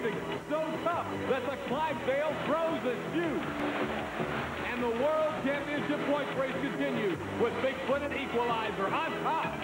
racing so tough that the Clydesdale throws a shoe. And the World Championship points race continues with Bigfoot and Equalizer on top.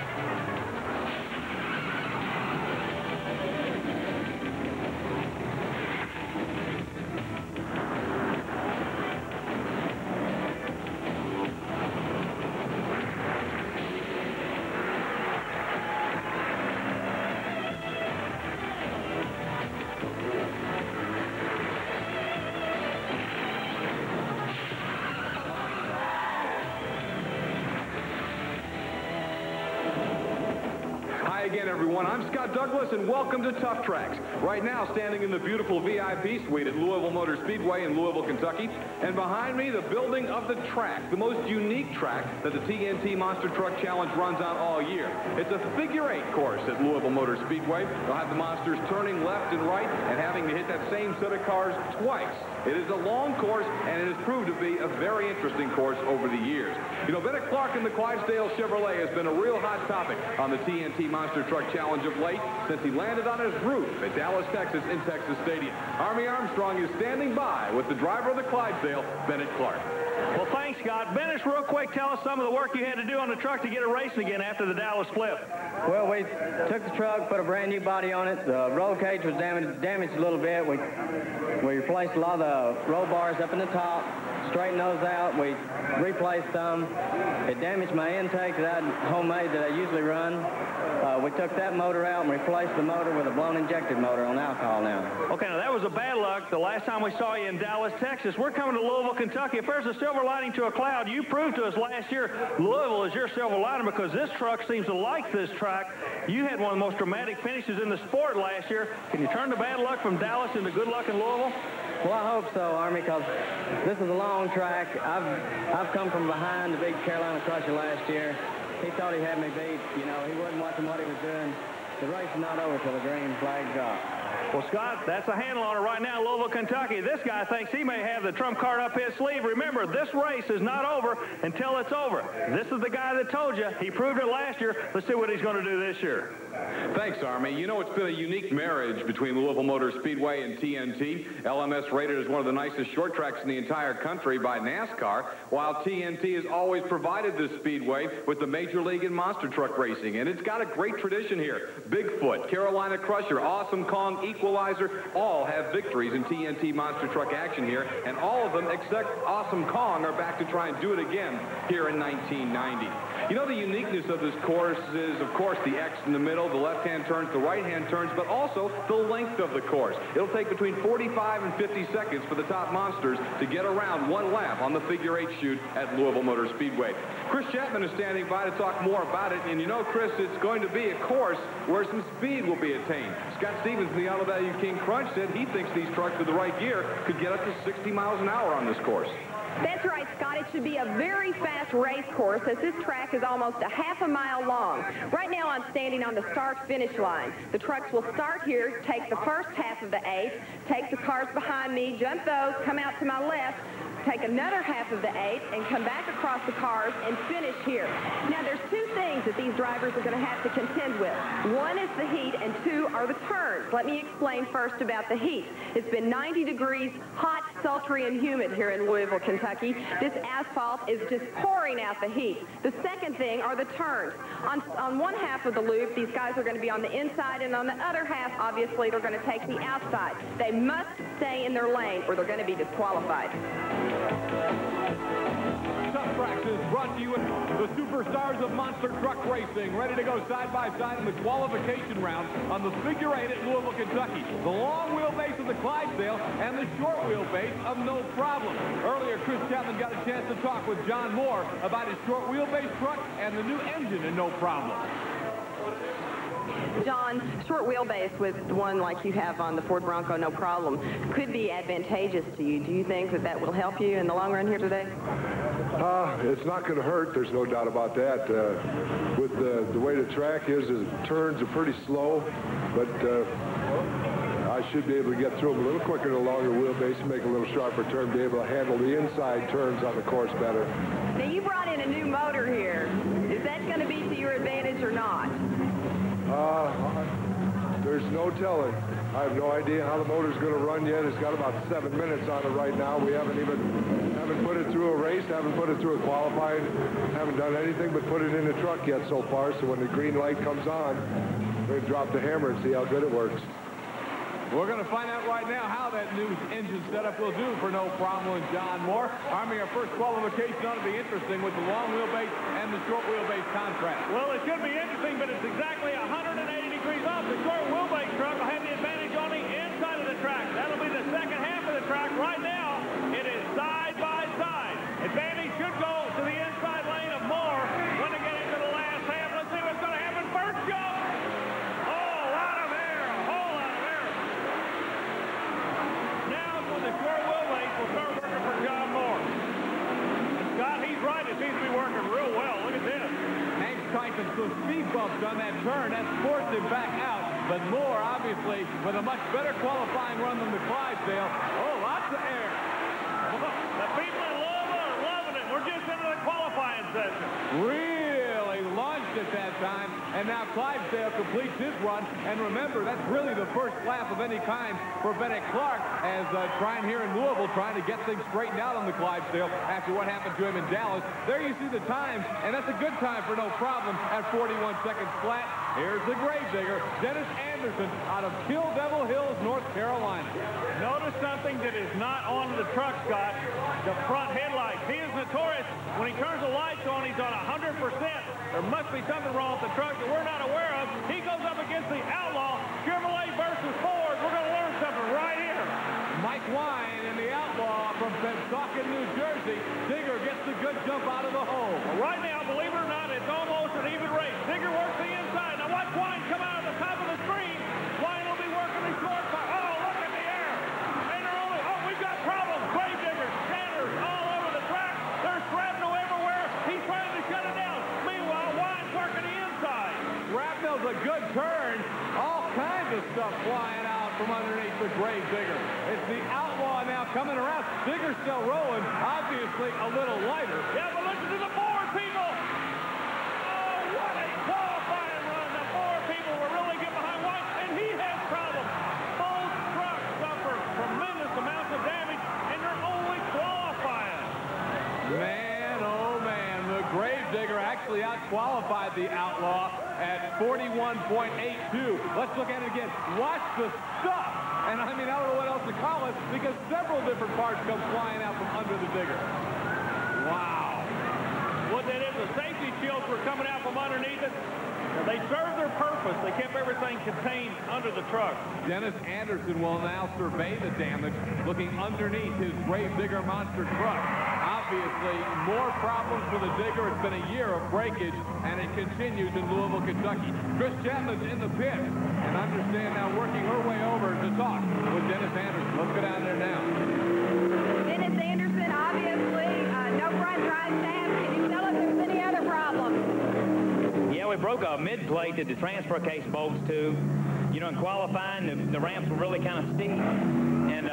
Again, everyone, I'm Scott Douglas, and welcome to Tough Tracks. Right now, standing in the beautiful VIP suite at Louisville Motor Speedway in Louisville, Kentucky, and behind me, the building of the track, the most unique track that the TNT Monster Truck Challenge runs on all year. It's a figure-8 course at Louisville Motor Speedway. They'll have the monsters turning left and right and having to hit that same set of cars twice. It is a long course, and it has proved to be a very interesting course over the years. You know, Bennett Clark and the Clydesdale Chevrolet has been a real hot topic on the TNT Monster Truck Challenge of late since he landed on his roof at Dallas, Texas in Texas Stadium. Army Armstrong is standing by with the driver of the Clydesdale, Bennett Clark. Well, thanks, Scott. Bennett, real quick, tell us some of the work you had to do on the truck to get it racing again after the Dallas flip. Well, we took the truck, put a brand new body on it. The roll cage was damaged a little bit. We replaced a lot of the roll bars up in the top, straightened those out. We replaced them. It damaged my intake that homemade that I usually run. We took that motor out and replaced the motor with a blown injected motor on alcohol now. Okay, now that was a bad luck. The last time we saw you in Dallas, Texas. We're coming to Louisville, Kentucky. If there's a silver lining to a cloud, you proved to us last year Louisville is your silver lining because this truck seems to like this track. You had one of the most dramatic finishes in the sport last year. Can you turn the bad luck from Dallas into good luck in Louisville? Well, I hope so, Army, because this is a long track. I've come from behind the big Carolina Crusher last year. He thought he had me beat. You know, he wasn't watching what he was doing. The race is not over till the green flag drops. Well, Scott, that's a handle on it right now, Louisville, Kentucky. This guy thinks he may have the trump card up his sleeve. Remember, this race is not over until it's over. This is the guy that told you. He proved it last year. Let's see what he's going to do this year. Thanks, Army. You know, it's been a unique marriage between Louisville Motor Speedway and TNT. LMS rated as one of the nicest short tracks in the entire country by NASCAR, while TNT has always provided this speedway with the Major League and monster truck racing. And it's got a great tradition here. Bigfoot, Carolina Crusher, Awesome Kong, Equalizer, all have victories in TNT monster truck action here. And all of them, except Awesome Kong, are back to try and do it again here in 1990. You know, the uniqueness of this course is, of course, the X in the middle, the left-hand turns, the right-hand turns, but also the length of the course. It'll take between 45 and 50 seconds for the top monsters to get around one lap on the figure-8 chute at Louisville Motor Speedway. Chris Chapman is standing by to talk more about it, and you know, Chris, it's going to be a course where some speed will be attained. Scott Stevens in the Auto Value King Crunch said he thinks these trucks with the right gear could get up to 60 miles an hour on this course. That's right, Scott. It should be a very fast race course as this track is almost a half a mile long. Right now I'm standing on the start-finish line. The trucks will start here, take the first half of the 8, take the cars behind me, jump those, come out to my left, take another half of the 8 and come back across the cars and finish here. Now there's two things that these drivers are going to have to contend with. One is the heat and two are the turns. Let me explain first about the heat. It's been 90 degrees, hot, sultry, and humid here in Louisville, Kentucky. This asphalt is just pouring out the heat. The second thing are the turns. On one half of the loop, these guys are going to be on the inside, and on the other half, obviously, they're going to take the outside. They must stay in their lane or they're going to be disqualified. Tough Tracks is brought to you with the superstars of monster truck racing, ready to go side by side in the qualification round on the figure-8 at Louisville, Kentucky. The long wheelbase of the Clydesdale and the short wheelbase of No Problem. Earlier, Chris Chapman got a chance to talk with John Moore about his short wheelbase truck and the new engine in No Problem. John, short wheelbase with the one like you have on the Ford Bronco, No Problem, could be advantageous to you. Do you think that that will help you in the long run here today? It's not going to hurt. There's no doubt about that. With the way the track is, the turns are pretty slow, but I should be able to get through them a little quicker than a longer wheelbase and make a little sharper turn, be able to handle the inside turns on the course better. Now, you brought in a new motor here. Is that going to be to your advantage or not? There's no telling. I have no idea how the motor's going to run yet. It's got about 7 minutes on it right now. We haven't put it through a race, haven't put it through a qualifying, haven't done anything but put it in the truck yet so far. So when the green light comes on, we're going to drop the hammer and see how good it works. We're going to find out right now how that new engine setup will do for No Problem and John Moore. Army, our first qualification ought to be interesting with the long wheelbase and the short wheelbase contrast. Well, it should be interesting, but it's exactly 180 degrees off. The short wheelbase truck will have the advantage on the inside of the track. That'll be the second half of the track. Right now, it is side by side. Advantage should go to the inside lane of Moore when they get into the last half. Let's see what's going to happen. First jump. The short wheelbase will start working for John Moore. Scott, he's right. It seems to be working real well. Look at this. Hank Tyson, some speed bumps on that turn. That forced him back out. But Moore, obviously, with a much better qualifying run than the Clydesdale. Oh, lots of air. The people in Louisville are loving it. We're just into the qualifying session. Really launched at that time. And now Clydesdale completes his run. And remember, that's really the first lap of any kind for Bennett Clark as trying here in Louisville, trying to get things straightened out on the Clydesdale after what happened to him in Dallas. There you see the time, and that's a good time for No Problem at 41 seconds flat. Here's the gravedigger, Dennis Anderson, out of Kill Devil Hills, North Carolina. Notice something that is not on the truck, Scott. The front headlights. He is notorious. When he turns the lights on, he's on 100%. There must be something wrong with the truck that we're not aware of. He goes up against the Outlaw. Chevrolet versus Ford. We're going to learn something right here. Mike Wine and the Outlaw from Pennsauken, New Jersey. Digger gets the good jump out of the hole. Well, right now, believe it or not, it's almost an even race. Digger works the inside. Now watch Wine come out of the top of the screen. Wine will be working the short part. Oh, look at the air. And they're only, oh, we've got problems. Gravediggers, Sanders, all over the track. There's shrapnel everywhere. He's trying to shut it down. Meanwhile, Wine's working the inside. Shrapnel's a good turn. All kinds of stuff flying out from underneath the Gravedigger. It's the Outlaw now coming around. Digger's still rolling, obviously a little lighter. Yeah, but listen to the Ford people. Oh, what a qualifying run. The Ford people will really get behind White, and he has problems. Both trucks suffer tremendous amounts of damage, and they're only qualifying. Man, oh man, the Gravedigger actually out-qualified the Outlaw at 41.82. Let's look at it again. Watch the stuff. And I mean, I don't know what else to call it because several different parts come flying out from under the digger. Wow. What they did, the safety shields were coming out from underneath it. They served their purpose. They kept everything contained under the truck. Dennis Anderson will now survey the damage, looking underneath his Gravedigger monster truck. Obviously, more problems for the digger. It's been a year of breakage, and it continues in Louisville, Kentucky. Chris Chapman's in the pit, and understand now working her way over to talk with Dennis Anderson. Let's go down there now. Dennis Anderson, obviously, no front drive shaft. Can you tell us if there's any other problems? Yeah, we broke a mid-plate that the transfer case bolts to. You know, in qualifying, the ramps were really kind of steep. And